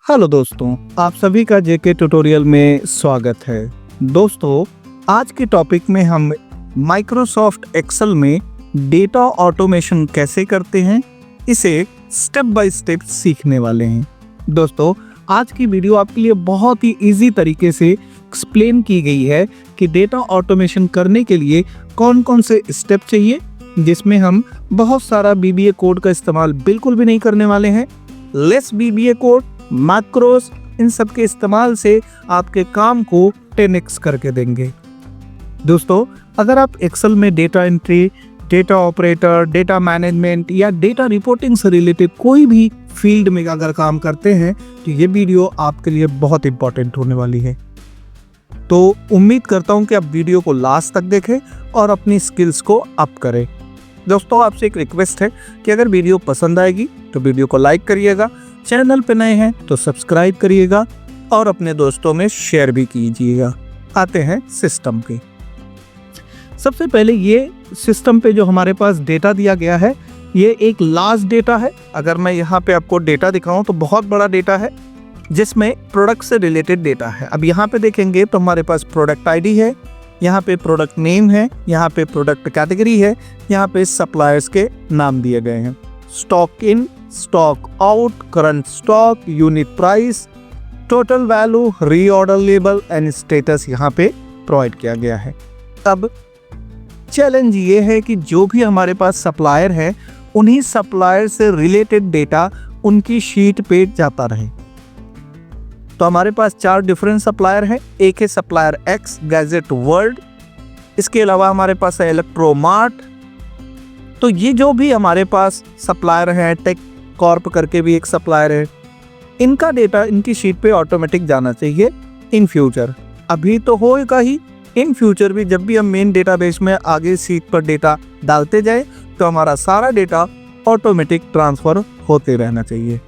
Hello दोस्तों, आप सभी का जेके ट्यूटोरियल में स्वागत है। दोस्तों, आज के टॉपिक में हम माइक्रोसॉफ्ट एक्सेल में डेटा ऑटोमेशन कैसे करते हैं, इसे स्टेप बाय स्टेप सीखने वाले हैं। दोस्तों, आज की वीडियो आपके लिए बहुत ही इजी तरीके से एक्सप्लेन की गई है कि डेटा ऑटोमेशन करने के लिए कौन कौन से स्टेप चाहिए, जिसमें हम बहुत सारा बीबीए कोड का इस्तेमाल बिल्कुल भी नहीं करने वाले हैं। लेस बीबीए कोड, मैक्रोस, इन सब के इस्तेमाल से आपके काम को 10x करके देंगे। दोस्तों, अगर आप एक्सेल में data entry, data operator, data management या डेटा रिपोर्टिंग से रिलेटेड कोई भी फील्ड में अगर काम करते हैं तो ये वीडियो आपके लिए बहुत इंपॉर्टेंट होने वाली है। तो उम्मीद करता हूं कि आप वीडियो को लास्ट तक देखें और अपनी स्किल्स को अप करें। दोस्तों, आपसे एक रिक्वेस्ट है कि अगर वीडियो पसंद आएगी तो वीडियो को लाइक करिएगा, चैनल पे नए हैं तो सब्सक्राइब करिएगा और अपने दोस्तों में शेयर भी कीजिएगा। आते हैं सिस्टम पे। सबसे पहले ये सिस्टम पे जो हमारे पास डेटा दिया गया है, ये एक लार्ज डेटा है। अगर मैं यहाँ पे आपको डेटा दिखाऊं तो बहुत बड़ा डेटा है जिसमें प्रोडक्ट से रिलेटेड डेटा है। अब यहाँ पे देखेंगे तो हमारे पास प्रोडक्ट आईडी है, यहाँ पे प्रोडक्ट नेम है, यहाँ पे प्रोडक्ट कैटेगरी है, यहाँ पे सप्लायर्स के नाम दिए गए हैं। Stock in, stock out, current stock, unit price, total value, reorder label and status यहाँ पे प्रोवाइड किया गया है। अब चैलेंज ये है कि जो भी हमारे पास सप्लायर है, उन्हीं सप्लायर से रिलेटेड डेटा उनकी शीट पे जाता रहे। तो हमारे पास 4 डिफरेंट सप्लायर हैं। एक है सप्लायर एक्स, गैजेट वर्ल्ड। इसके अलावा हमारे पास है इलेक्ट्रोमार्ट। तो ये जो भी हमारे पास सप्लायर हैं, टेक कॉर्प करके भी एक सप्लायर है, इनका डेटा इनकी शीट पे ऑटोमेटिक जाना चाहिए इन फ्यूचर। अभी तो होगा ही, इन फ्यूचर भी जब भी हम मेन डेटाबेस में आगे शीट पर डेटा डालते जाए तो हमारा सारा डेटा ऑटोमेटिक ट्रांसफर होते रहना चाहिए।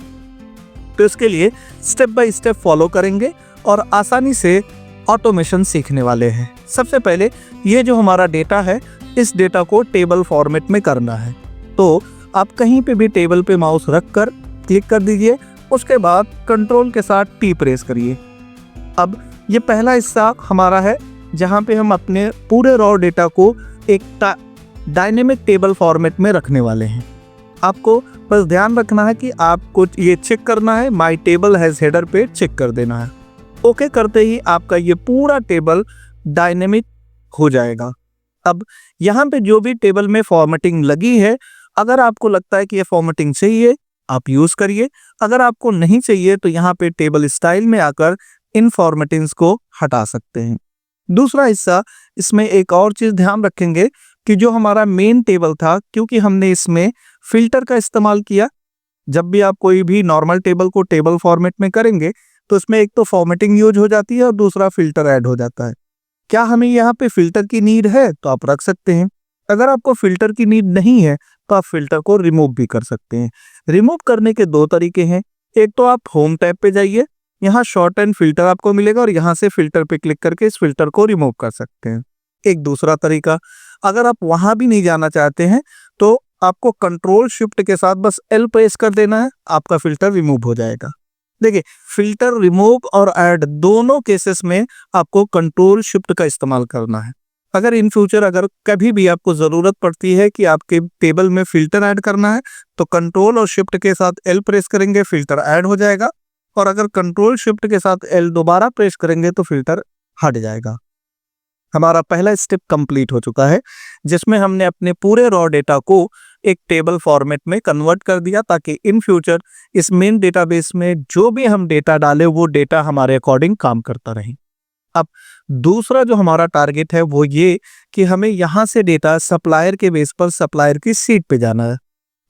तो इसके लिए स्टेप बाय स्टेप फॉलो करेंगे और आसानी से ऑटोमेशन सीखने वाले हैं। सबसे पहले ये जो हमारा डेटा है, इस डेटा को टेबल फॉर्मेट में करना है। तो आप कहीं पे भी टेबल पे माउस रख कर क्लिक कर दीजिए, उसके बाद कंट्रोल के साथ टी प्रेस करिए। अब ये पहला हिस्सा हमारा है जहाँ पे हम अपने पूरे रॉ डेटा को एक डायनेमिक टेबल फॉर्मेट में रखने वाले हैं। आपको बस ध्यान रखना है कि आपको ये चेक करना है, माई टेबल हैज हेडर पे चेक कर देना है। ओके करते ही आपका ये पूरा टेबल डायनेमिक हो जाएगा। अब यहाँ पे जो भी टेबल में फॉर्मेटिंग लगी है, अगर आपको लगता है कि ये फॉर्मेटिंग चाहिए, आप यूज करिए। अगर आपको नहीं चाहिए तो यहाँ पे टेबल स्टाइल में आकर इन फॉर्मेटिंग्स को हटा सकते हैं। दूसरा हिस्सा, इसमें एक और चीज ध्यान रखेंगे कि जो हमारा मेन टेबल था, क्योंकि हमने इसमें फिल्टर का इस्तेमाल किया। जब भी आप कोई भी नॉर्मल टेबल को टेबल फॉर्मेट में करेंगे तो इसमें एक तो फॉर्मेटिंग यूज हो जाती है और दूसरा फिल्टर ऐड हो जाता है। क्या हमें यहाँ पे फिल्टर की नीड है तो आप रख सकते हैं। अगर आपको फिल्टर की नीड नहीं है तो आप फिल्टर को रिमूव भी कर सकते हैं। रिमूव करने के 2 तरीके हैं। एक तो आप होम टैब पे जाइए, यहाँ शॉर्ट एंड फिल्टर आपको मिलेगा और यहाँ से फिल्टर पे क्लिक करके इस फिल्टर को रिमूव कर सकते हैं। एक दूसरा तरीका, अगर आप वहां भी नहीं जाना चाहते हैं तो आपको कंट्रोल शिफ्ट के साथ बस एल प्रेस कर देना है, आपका फिल्टर रिमूव हो जाएगा। देखिए, फिल्टर रिमूव और ऐड दोनों केसेस में आपको कंट्रोल शिफ्ट का इस्तेमाल करना है। अगर इन फ्यूचर अगर कभी भी आपको जरूरत पड़ती है कि आपके टेबल में फिल्टर ऐड करना है तो कंट्रोल और शिफ्ट के साथ एल प्रेस करेंगे, फिल्टर ऐड हो जाएगा। और अगर कंट्रोल शिफ्ट के साथ एल दोबारा प्रेस करेंगे तो फिल्टर हट जाएगा। हमारा पहला स्टेप कंप्लीट हो चुका है, जिसमें हमने अपने पूरे रॉ डेटा को एक टेबल फॉर्मेट में कन्वर्ट कर दिया ताकि इन फ्यूचर इस मेन डेटाबेस में जो भी हम डेटा डालें वो डेटा हमारे अकॉर्डिंग काम करता रहे। अब दूसरा जो हमारा टारगेट है वो ये कि हमें यहाँ से डेटा सप्लायर के बेस पर सप्लायर की शीट पे जाना है।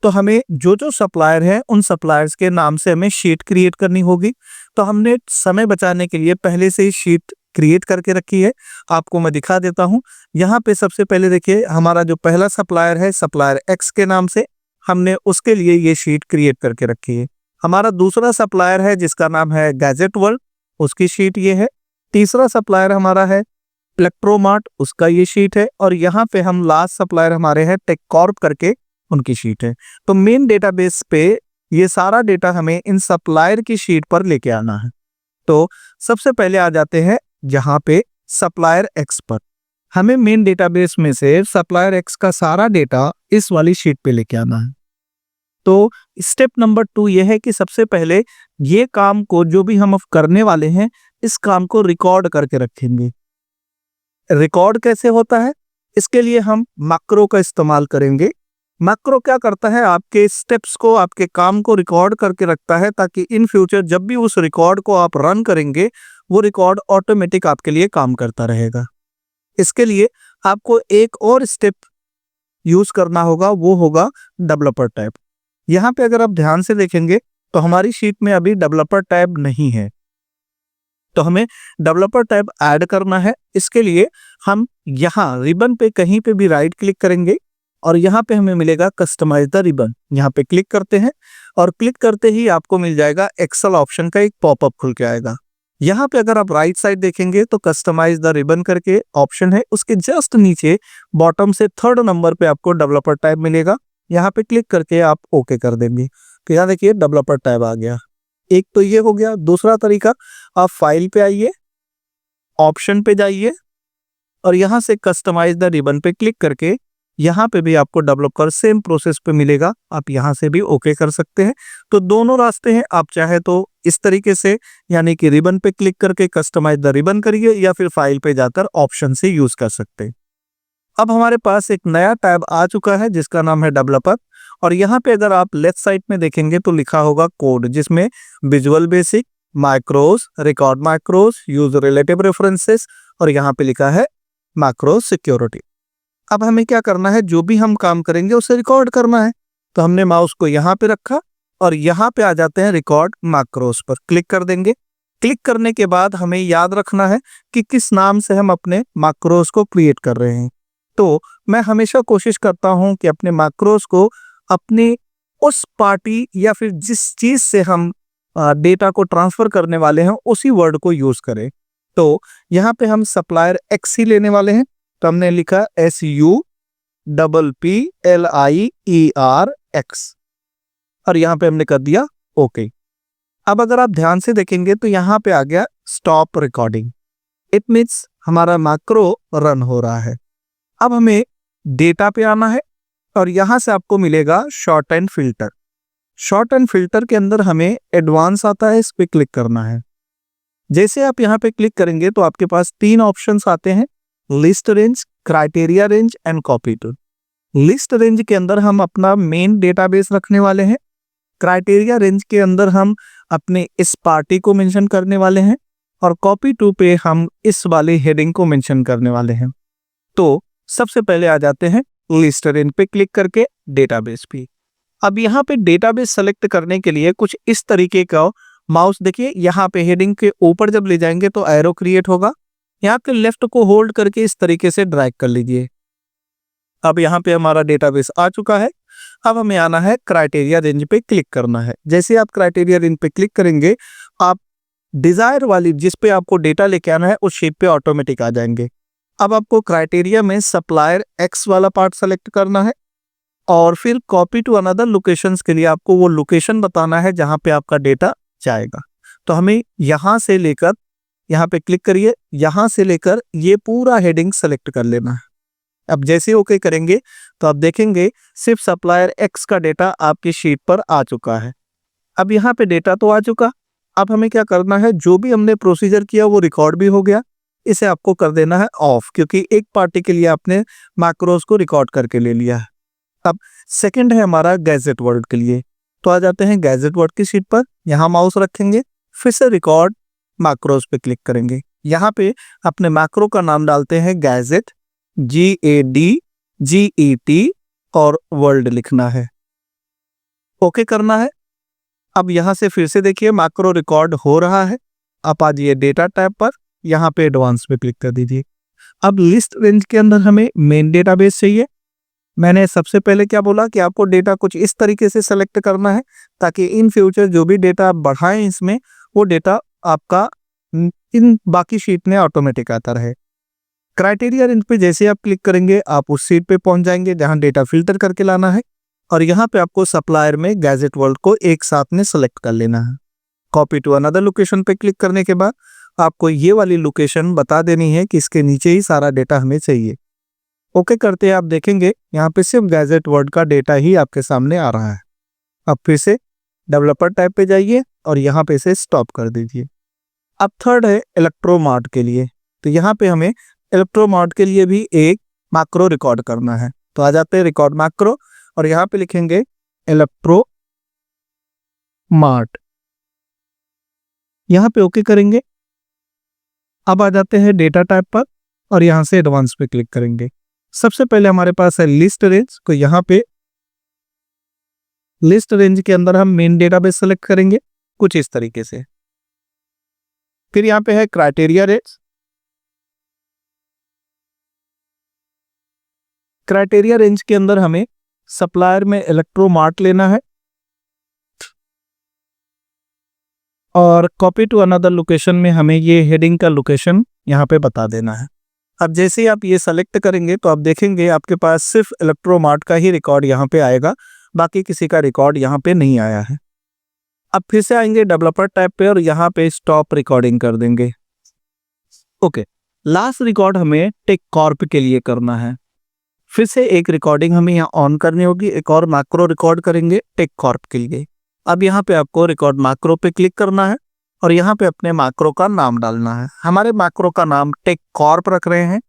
तो हमें जो सप्लायर है उन सप्लायर्स के नाम से हमें शीट क्रिएट करनी होगी। तो हमने समय बचाने के लिए पहले से ही शीट क्रिएट करके रखी है, आपको मैं दिखा देता हूं। यहाँ पे सबसे पहले देखिए, हमारा जो पहला सप्लायर है सप्लायर एक्स के नाम से, हमने उसके लिए ये शीट क्रिएट करके रखी है। हमारा दूसरा सप्लायर है जिसका नाम है गैजेट वर्ल्ड, उसकी शीट ये है। तीसरा सप्लायर हमारा है इलेक्ट्रोमार्ट, उसका ये शीट है। और यहाँ पे हम लास्ट सप्लायर हमारे हैं टेक कॉर्प करके, उनकी शीट है। तो मेन डेटाबेस पे ये सारा डेटा हमें इन सप्लायर की शीट पर लेके आना है। तो सबसे पहले आ जाते हैं जहां पे सप्लायर एक्स पर। हमें मेन डेटाबेस में से सप्लायर एक्स का सारा डेटा इस वाली शीट पे लेके आना है। तो स्टेप नंबर 2 ये है कि सबसे पहले ये काम को जो भी हम अब करने वाले हैं, इस काम को रिकॉर्ड करके रखेंगे। रिकॉर्ड कैसे होता है? इसके लिए हम मैक्रो का इस्तेमाल करेंगे। मैक्रो क्या करता है? आपके स्टेप्स को, आपके काम को रिकॉर्ड करके रखता है, ताकि इन फ्यूचर जब भी उस रिकॉर्ड को आप रन करेंगे, वो रिकॉर्ड ऑटोमेटिक आपके लिए काम करता रहेगा। इसके लिए आपको एक और स्टेप यूज करना होगा, वो होगा डेवलपर टैब। यहाँ पे अगर आप ध्यान से देखेंगे तो हमारी शीट में अभी डेवलपर टैब नहीं है, तो हमें डेवलपर टैब ऐड करना है। इसके लिए हम यहाँ रिबन पे कहीं पे भी राइट क्लिक करेंगे और यहाँ पे हमें मिलेगा कस्टमाइज द रिबन। यहाँ पे क्लिक करते हैं और क्लिक करते ही आपको मिल जाएगा एक्सेल ऑप्शन का एक पॉपअप खुल के आएगा। यहाँ पे अगर आप राइट साइड देखेंगे तो कस्टमाइज द रिबन करके ऑप्शन है, उसके जस्ट नीचे बॉटम से 3rd नंबर पे आपको डेवलपर टैब मिलेगा। यहाँ पे क्लिक करके आप ओके कर देंगे तो यहाँ देखिए डेवलपर टैब आ गया। एक तो ये हो गया। दूसरा तरीका, आप फाइल पे आइए, ऑप्शन पे जाइए और यहाँ से कस्टमाइज द रिबन पे क्लिक करके यहाँ पे भी आपको डेवलपर सेम प्रोसेस पे मिलेगा। आप यहाँ से भी ओके कर सकते हैं। तो दोनों रास्ते हैं, आप चाहे तो इस तरीके से यानी कि रिबन पे क्लिक करके कस्टमाइज द रिबन करिए, या फिर फाइल पे जाकर ऑप्शन से यूज कर सकते हैं। अब हमारे पास एक नया टैब आ चुका है जिसका नाम है डेवलपर, और यहाँ पे अगर आप लेफ्ट साइड में देखेंगे तो लिखा होगा कोड, जिसमें visual basic, macros, record macros, use relative references और यहाँ पे लिखा है मैक्रो सिक्योरिटी। अब हमें क्या करना है? जो भी हम काम करेंगे उसे रिकॉर्ड करना है। तो हमने माउस को यहाँ पे रखा और यहाँ पे आ जाते हैं रिकॉर्ड मैक्रोस पर क्लिक कर देंगे। क्लिक करने के बाद हमें याद रखना है कि किस नाम से हम अपने मैक्रोस को क्रिएट कर रहे हैं। तो मैं हमेशा कोशिश करता हूं कि अपने मैक्रोस को अपने उस पार्टी या फिर जिस चीज से हम डेटा को ट्रांसफर करने वाले हैं उसी वर्ड को यूज करें। तो यहाँ पे हम सप्लायर एक्स ही लेने वाले हैं, तो हमने लिखा SUPPLIER X और यहाँ पे हमने कर दिया ओके। अब अगर आप ध्यान से देखेंगे तो यहाँ पे आ गया स्टॉप रिकॉर्डिंग। इट मीन्स हमारा मैक्रो रन हो रहा है। अब हमें डेटा पे आना है और यहाँ से आपको मिलेगा short and filter. Short and filter के अंदर हमें एडवांस आता है, इस पे क्लिक करना है। जैसे आप यहाँ पे क्लिक करेंगे तो आपके पास 3 ऑप्शंस आते हैं, list range, criteria range and copy to. List range के अंदर हम अपना मेन डेटाबेस रखने वाले हैं। क्राइटेरिया रेंज के अंदर हम अपने इस पार्टी को मेंशन करने वाले हैं और कॉपी टू पे हम इस वाले हेडिंग को मेंशन करने वाले हैं। तो सबसे पहले आ जाते हैं लिस्ट रेंज पे क्लिक करके डेटाबेस पे। अब यहाँ पे डेटाबेस सेलेक्ट करने के लिए कुछ इस तरीके का माउस, देखिए यहाँ पे हेडिंग के ऊपर जब ले जाएंगे तो एरो क्रिएट होगा। यहाँ पे लेफ्ट को होल्ड करके इस तरीके से ड्रैग कर लीजिए। अब यहाँ पे हमारा डेटाबेस आ चुका है। अब हमें आना है क्राइटेरिया रेंज पे क्लिक करना है। जैसे आप क्राइटेरिया रेंज पे क्लिक करेंगे, आप डिजायर वाली जिस पे आपको डेटा लेके आना है उस शीट पे ऑटोमेटिक आ जाएंगे। अब आपको क्राइटेरिया में सप्लायर एक्स वाला पार्ट सेलेक्ट करना है और फिर कॉपी टू अनदर लोकेशंस के लिए आपको वो लोकेशन बताना है जहां पे आपका डेटा जाएगा। तो हमें यहां से लेकर, यहाँ पे क्लिक करिए, यहां से लेकर ये पूरा हेडिंग सेलेक्ट कर लेना है। अब जैसे ओके करेंगे तो आप देखेंगे सिर्फ सप्लायर एक्स का डेटा आपकी शीट पर आ चुका है। अब यहाँ पे डेटा तो आ चुका, अब हमें क्या करना है? जो भी हमने प्रोसीजर किया वो रिकॉर्ड भी हो गया, इसे आपको कर देना है ऑफ, क्योंकि एक पार्टी के लिए आपने मैक्रोस को रिकॉर्ड करके ले लिया है। अब सेकंड है हमारा गैजेट वर्ड के लिए, तो आ जाते हैं गैजेट वर्ड की शीट पर, यहाँ माउस रखेंगे, फिर से रिकॉर्ड मैक्रोस पे क्लिक करेंगे। यहाँ पे अपने मैक्रो का नाम डालते हैं गैजेट, GADGET और वर्ल्ड लिखना है, ओके करना है। अब यहाँ से फिर से देखिए मैक्रो रिकॉर्ड हो रहा है। आप आ जाइए डेटा टैब पर, यहाँ पे एडवांस पे क्लिक कर दीजिए। अब लिस्ट रेंज के अंदर हमें मेन डेटाबेस चाहिए। मैंने सबसे पहले क्या बोला कि आपको डेटा कुछ इस तरीके से सेलेक्ट करना है ताकि इन फ्यूचर जो भी डेटा आप बढ़ाएं इसमें, वो डेटा आपका इन बाकी शीट में ऑटोमेटिक आता रहे। क्राइटेरिया रेंज पे जैसे आप क्लिक करेंगे आप उस शीट पे पहुंच जाएंगे जहां डेटा फिल्टर करके लाना है। और यहाँ पे आपको सप्लायर में गैजेट वर्ल्ड को एक साथ में सेलेक्ट कर लेना है। कॉपी टू अनदर लोकेशन पे क्लिक करने के बाद आपको ये वाली लोकेशन बता देनी है कि इसके नीचे ही सारा डेटा हमें चाहिए। ओके करते हैं आप देखेंगे यहाँ पे सिर्फ गैजेट वर्ल्ड का डेटा ही आपके सामने आ रहा है। अब फिर से डेवलपर टैब पे जाइए और यहाँ पे इसे स्टॉप कर दीजिए। अब थर्ड है इलेक्ट्रोमार्ट के लिए। तो यहाँ पे हमें इलेक्ट्रोमार्ट के लिए भी एक मैक्रो रिकॉर्ड करना है। तो आ जाते हैं रिकॉर्ड मैक्रो और यहाँ पे लिखेंगे इलेक्ट्रोमार्ट, यहाँ पे ओके करेंगे। अब आ जाते हैं डेटा टाइप पर और यहाँ से एडवांस पे क्लिक करेंगे। सबसे पहले हमारे पास है लिस्ट रेंज। तो यहाँ पे लिस्ट रेंज के अंदर हम मेन डेटाबेस सेलेक्ट करेंगे कुछ इस तरीके से। फिर यहाँ पे है क्राइटेरिया रेंज। क्राइटेरिया रेंज के अंदर हमें सप्लायर में इलेक्ट्रोमार्ट लेना है और कॉपी टू अनदर लोकेशन में हमें ये हेडिंग का लोकेशन यहाँ पे बता देना है। अब जैसे ही आप ये सेलेक्ट करेंगे तो आप देखेंगे आपके पास सिर्फ इलेक्ट्रोमार्ट का ही रिकॉर्ड यहाँ पे आएगा, बाकी किसी का रिकॉर्ड यहाँ पे नहीं आया है। अब फिर से आएंगे डेवलपर टैब पे और यहाँ पे स्टॉप रिकॉर्डिंग कर देंगे। ओके, लास्ट रिकॉर्ड हमें टेक कॉर्प के लिए करना है। फिर से एक रिकॉर्डिंग हमें यहाँ ऑन करनी होगी, एक और मैक्रो रिकॉर्ड करेंगे टेक कॉर्प के लिए। अब यहाँ पे आपको रिकॉर्ड मैक्रो पे क्लिक करना है और यहाँ पे अपने मैक्रो का नाम डालना है। हमारे मैक्रो का नाम टेक कॉर्प रख रहे हैं।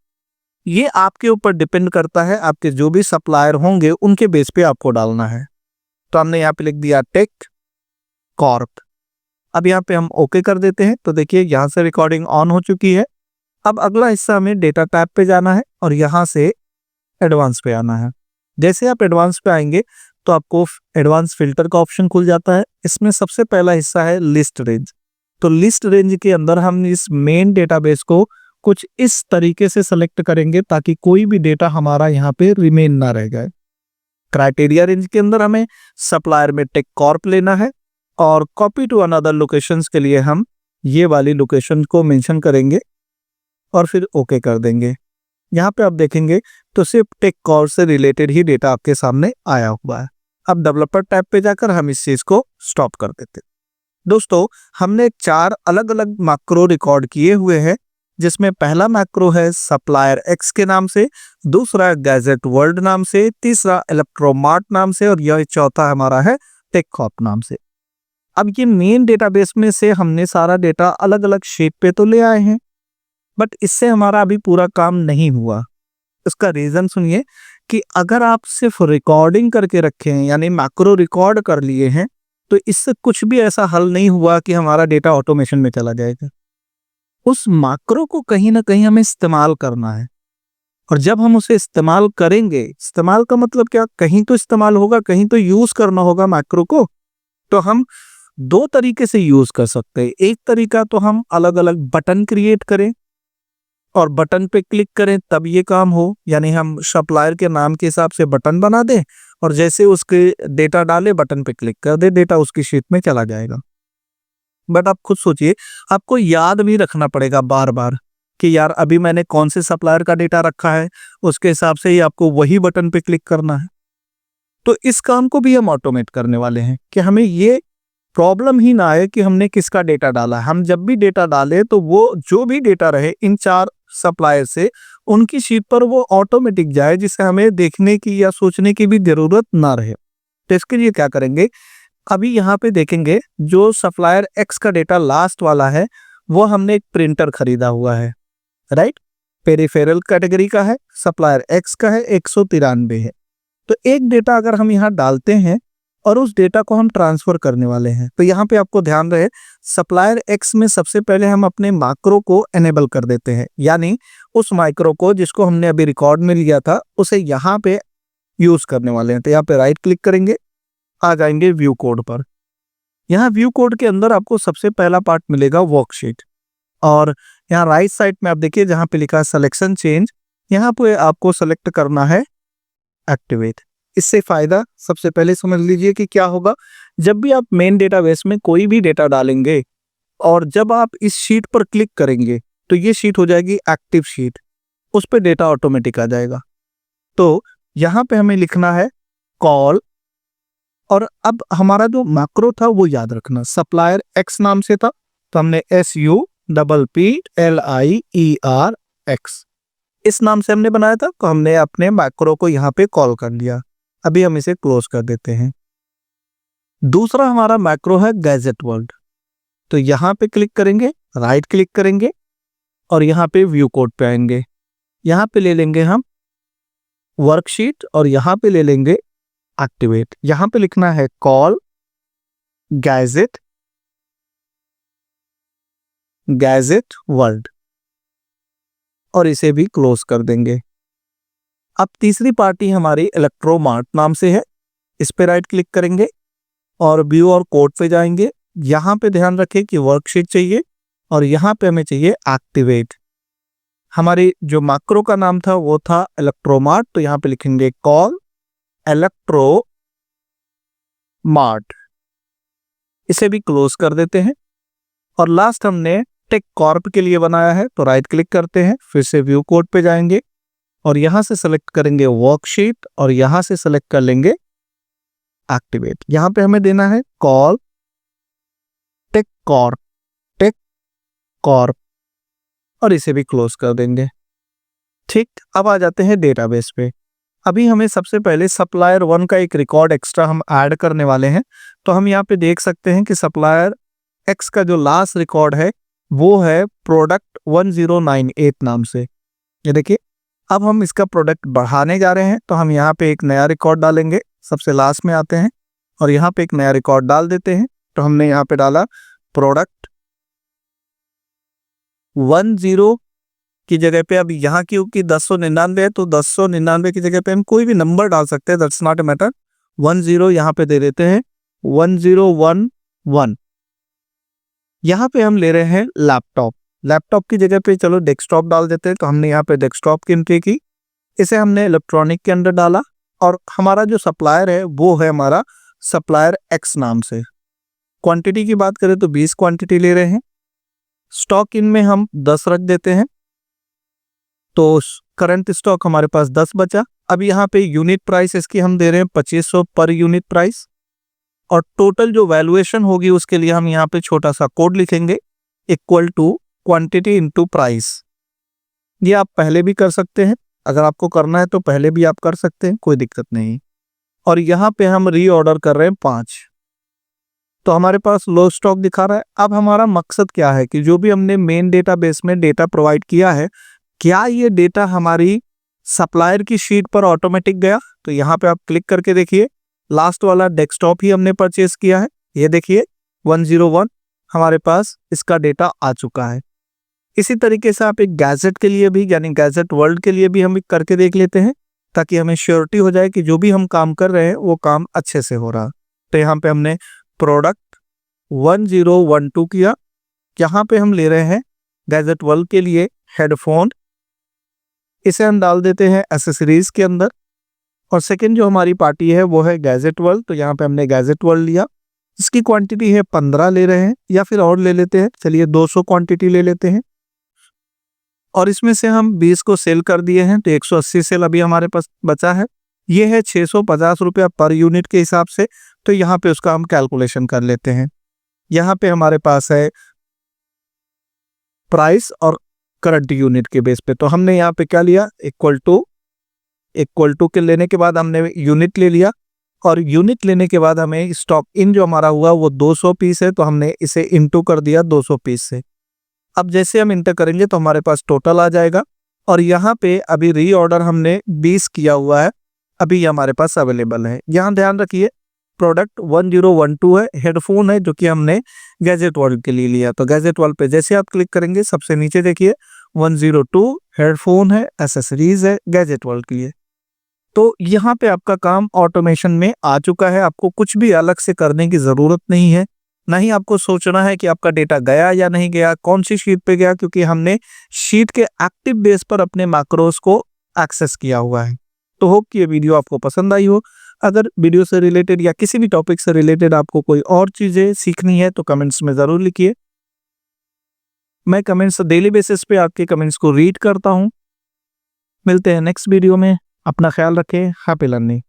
ये आपके ऊपर डिपेंड करता है, आपके जो भी सप्लायर होंगे उनके बेस पे आपको डालना है। तो हमने यहाँ पे लिख दिया टेक कॉर्प। अब यहाँ पे हम ओके कर देते हैं। तो देखिए यहाँ से रिकॉर्डिंग ऑन हो चुकी है। अब अगला हिस्सा हमें डेटा टैब पे जाना है और यहाँ से एडवांस पे आना है। जैसे आप एडवांस पे आएंगे तो आपको एडवांस फिल्टर का ऑप्शन खुल जाता है। इसमें सबसे पहला हिस्सा है लिस्ट रेंज। तो लिस्ट रेंज के अंदर हम इस मेन डेटाबेस को कुछ इस तरीके से सेलेक्ट करेंगे ताकि कोई भी डेटा हमारा यहाँ पे रिमेन ना रह जाए। क्राइटेरिया रेंज के अंदर हमें सप्लायर में टेक कॉर्प लेना है और कॉपी टू अनदर लोकेशंस के लिए हम ये वाली लोकेशन को मेंशन करेंगे और फिर ओके कर देंगे। यहाँ पे आप देखेंगे तो सिर्फ टेक कॉर्प से रिलेटेड ही डेटा आपके सामने आया हुआ है। अब डेवलपर टैब पे जाकर हम इस चीज को स्टॉप कर देते हैं। दोस्तों, हमने 4 अलग अलग मैक्रो रिकॉर्ड किए हुए हैं, जिसमें पहला मैक्रो है सप्लायर एक्स के नाम से, दूसरा गैजेट वर्ल्ड नाम से, तीसरा इलेक्ट्रोमार्ट नाम से और यह चौथा हमारा है टेक कॉर्प नाम से। अब ये मेन डेटाबेस में से हमने सारा डेटा अलग अलग शेप पे तो ले आए हैं, बट इससे हमारा अभी पूरा काम नहीं हुआ। इसका रीजन सुनिए कि अगर आप सिर्फ रिकॉर्डिंग करके रखे हैं यानी मैक्रो रिकॉर्ड कर लिए हैं तो इससे कुछ भी ऐसा हल नहीं हुआ कि हमारा डेटा ऑटोमेशन में चला जाएगा। उस मैक्रो को कहीं ना कहीं हमें इस्तेमाल करना है और जब हम उसे इस्तेमाल करेंगे, इस्तेमाल का मतलब क्या, कहीं तो इस्तेमाल होगा, कहीं तो यूज करना होगा मैक्रो को। तो हम 2 तरीके से यूज कर सकते हैं। एक तरीका तो हम अलग अलग बटन क्रिएट करें और बटन पे क्लिक करें तब ये काम हो, यानी हम सप्लायर के नाम के हिसाब से बटन बना दें और जैसे उसके डेटा डाले बटन पे क्लिक कर दे, डेटा उसकी शीट में चला जाएगा। बट आप खुद सोचिए, आपको याद भी रखना पड़ेगा बार बार कि यार अभी मैंने कौन से सप्लायर का डेटा रखा है, उसके हिसाब से ही आपको वही बटन पे क्लिक करना है। तो इस काम को भी हम ऑटोमेट करने वाले हैं कि हमें ये प्रॉब्लम ही ना आए कि हमने किसका डेटा डाला। हम जब भी डेटा डालें तो वो जो भी डेटा रहे इन 4 सप्लायर से उनकी शीट पर वो ऑटोमेटिक जाए, जिससे हमें देखने की या सोचने की भी जरूरत ना रहे। तो इसके लिए क्या करेंगे, अभी यहाँ पे देखेंगे जो सप्लायर एक्स का डेटा लास्ट वाला है वो हमने एक प्रिंटर खरीदा हुआ है, राइट। पेरिफेरल कैटेगरी का है, सप्लायर एक्स का है, 193 है। तो एक डेटा अगर हम यहाँ डालते हैं और उस डेटा को हम ट्रांसफर करने वाले हैं तो यहाँ पे आपको ध्यान रहे सप्लायर एक्स में सबसे पहले हम अपने मैक्रो को एनेबल कर देते हैं, यानी उस माइक्रो को जिसको हमने अभी रिकॉर्ड में लिया था उसे यहाँ पे यूज करने वाले हैं। तो यहाँ पे राइट क्लिक करेंगे, आ जाएंगे व्यू कोड पर। यहाँ व्यू कोड के अंदर आपको सबसे पहला पार्ट मिलेगा वर्कशीट और यहाँ राइट साइड में आप देखिए जहाँ पे लिखा है सिलेक्शन चेंज, यहाँ पे आपको सेलेक्ट करना है एक्टिवेट। इससे फायदा सबसे पहले समझ लीजिए कि क्या होगा। जब भी आप मेन डेटाबेस में कोई भी डेटा डालेंगे और जब आप इस शीट पर क्लिक करेंगे तो ये शीट हो जाएगी एक्टिव शीट, उस पर डेटा ऑटोमेटिक आ जाएगा। तो यहाँ पे हमें लिखना है कॉल और अब हमारा जो मैक्रो था वो याद रखना, सप्लायर एक्स नाम से था, तो हमने SUPPLIER इस नाम से हमने बनाया था, तो हमने अपने मैक्रो को यहाँ पे कॉल कर लिया। अभी हम इसे क्लोज कर देते हैं। दूसरा हमारा मैक्रो है गैजेट वर्ल्ड, तो यहाँ पे क्लिक करेंगे, राइट क्लिक करेंगे और यहाँ पे व्यू कोड पे आएंगे। यहाँ पे ले लेंगे हम वर्कशीट और यहाँ पे ले लेंगे एक्टिवेट। यहाँ पे लिखना है कॉल गैजेट वर्ल्ड और इसे भी क्लोज कर देंगे। अब तीसरी पार्टी हमारी इलेक्ट्रोमार्ट नाम से है, इस पे राइट क्लिक करेंगे और व्यू और कोड पे जाएंगे। यहाँ पे ध्यान रखें कि वर्कशीट चाहिए और यहाँ पे हमें चाहिए एक्टिवेट। हमारी जो मैक्रो का नाम था वो था इलेक्ट्रोमार्ट, तो यहाँ पे लिखेंगे कॉल इलेक्ट्रोमार्ट, इसे भी क्लोज कर देते हैं। और लास्ट हमने टेक कॉर्प के लिए बनाया है, तो राइट क्लिक करते हैं, फिर से व्यू कोड पे जाएंगे और यहाँ से सेलेक्ट करेंगे वर्कशीट और यहाँ से सेलेक्ट कर लेंगे एक्टिवेट। यहाँ पे हमें देना है कॉल टेक कॉर्प और इसे भी क्लोज कर देंगे। ठीक, अब आ जाते हैं डेटाबेस पे। अभी हमें सबसे पहले सप्लायर 1 का एक रिकॉर्ड एक्स्ट्रा हम ऐड करने वाले हैं, तो हम यहाँ पे देख सकते हैं कि सप्लायर एक्स का जो लास्ट रिकॉर्ड है वो है प्रोडक्ट 1098 नाम से। ये देखिए, अब हम इसका प्रोडक्ट बढ़ाने जा रहे हैं, तो हम यहाँ पे एक नया रिकॉर्ड डालेंगे। सबसे लास्ट में आते हैं और यहाँ पे एक नया रिकॉर्ड डाल देते हैं। तो हमने यहाँ पे डाला प्रोडक्ट 10 की जगह पे, अब यहाँ क्योंकि 1099 है तो 1099 की जगह पे हम कोई भी नंबर डाल सकते हैं, दैट्स नॉट ए मैटर। 10 यहाँ पे दे देते हैं 1011। यहाँ पे हम ले रहे हैं लैपटॉप की जगह पे चलो डेस्कटॉप डाल देते हैं, तो हमने यहाँ पे डेस्कटॉप की एंट्री की। इसे हमने इलेक्ट्रॉनिक के अंदर डाला और हमारा जो सप्लायर है वो है हमारा सप्लायर एक्स नाम से। क्वांटिटी की बात करें तो 20 क्वांटिटी ले रहे हैं। स्टॉक इन में हम 10 रख देते हैं, तो करंट स्टॉक हमारे पास 10 बचा। अब यहाँ पे यूनिट प्राइस इसकी हम दे रहे हैं 2500 पर यूनिट प्राइस और टोटल जो वैल्यूएशन होगी उसके लिए हम यहाँ पे छोटा सा कोड लिखेंगे, equal to quantity into price. ये आप पहले भी कर सकते हैं, अगर आपको करना है तो पहले भी आप कर सकते हैं, कोई दिक्कत नहीं। और यहाँ पे हम रीऑर्डर कर रहे हैं 5, तो हमारे पास लो स्टॉक दिखा रहा है। अब हमारा मकसद क्या है कि जो भी हमने मेन डेटाबेस में डेटा प्रोवाइड किया है, क्या ये डेटा हमारी सप्लायर की शीट पर ऑटोमेटिक गया? तो यहाँ पे आप क्लिक करके देखिए, लास्ट वाला डेस्कटॉप ही हमने परचेज किया है। ये देखिए 101 हमारे पास इसका डेटा आ चुका है। इसी तरीके से आप एक गैजेट के लिए भी, यानी गैजेट वर्ल्ड के लिए भी हम करके देख लेते हैं, ताकि हमें श्योरिटी हो जाए कि जो भी हम काम कर रहे हैं वो काम अच्छे से हो रहा। तो यहाँ पे हमने प्रोडक्ट 1012 किया। यहाँ पे हम ले रहे हैं गैजेट वर्ल्ड के लिए हेडफोन, इसे हम डाल देते हैं एसेसरीज के अंदर। और सेकंड जो हमारी पार्टी है वो है गैजेट वर्ल्ड, तो यहाँ पे हमने गैजेट वर्ल्ड लिया। इसकी क्वांटिटी है 15 ले रहे हैं, या फिर और ले लेते हैं, चलिए 200 क्वांटिटी ले लेते हैं। और इसमें से हम 20 को सेल कर दिए हैं, तो 180 सेल अभी हमारे पास बचा है। ये है 650 रुपया पर यूनिट के हिसाब से, तो यहाँ पे उसका हम कैलकुलेशन कर लेते हैं। यहाँ पे हमारे पास है प्राइस और करंट यूनिट के बेस पे, तो हमने यहाँ पे क्या लिया, इक्वल टू के लेने के बाद हमने यूनिट ले लिया। और यूनिट लेने के बाद हमें स्टॉक इन जो हमारा हुआ वो 200 पीस है, तो हमने इसे इंटू कर दिया 200 पीस से। अब जैसे हम इंटर करेंगे तो हमारे पास टोटल आ जाएगा। और यहाँ पे अभी रीऑर्डर हमने 20 किया हुआ है, अभी ये हमारे पास अवेलेबल है। यहाँ ध्यान रखिए प्रोडक्ट 1012 है, हेडफोन है जो कि हमने गैजेट वर्ल्ड के लिए लिया। तो गैजेट वर्ल्ड पे जैसे आप क्लिक करेंगे सबसे नीचे देखिए 102 हेडफोन है, एसेसरीज है गैजेट वर्ल्ड के लिए। तो यहाँ पे आपका काम ऑटोमेशन में आ चुका है, आपको कुछ भी अलग से करने की ज़रूरत नहीं है, ना ही आपको सोचना है कि आपका डेटा गया या नहीं गया, कौन सी शीट पे गया, क्योंकि हमने शीट के एक्टिव बेस पर अपने मैक्रोस को एक्सेस किया हुआ है। तो होप कि ये वीडियो आपको पसंद आई हो। अगर वीडियो से रिलेटेड या किसी भी टॉपिक से रिलेटेड आपको कोई और चीज़ें सीखनी है तो कमेंट्स में ज़रूर लिखिए। मैं कमेंट्स डेली बेसिस पे आपके कमेंट्स को रीड करता हूँ। मिलते हैं नेक्स्ट वीडियो में, अपना ख्याल रखें, हैप्पी लर्निंग।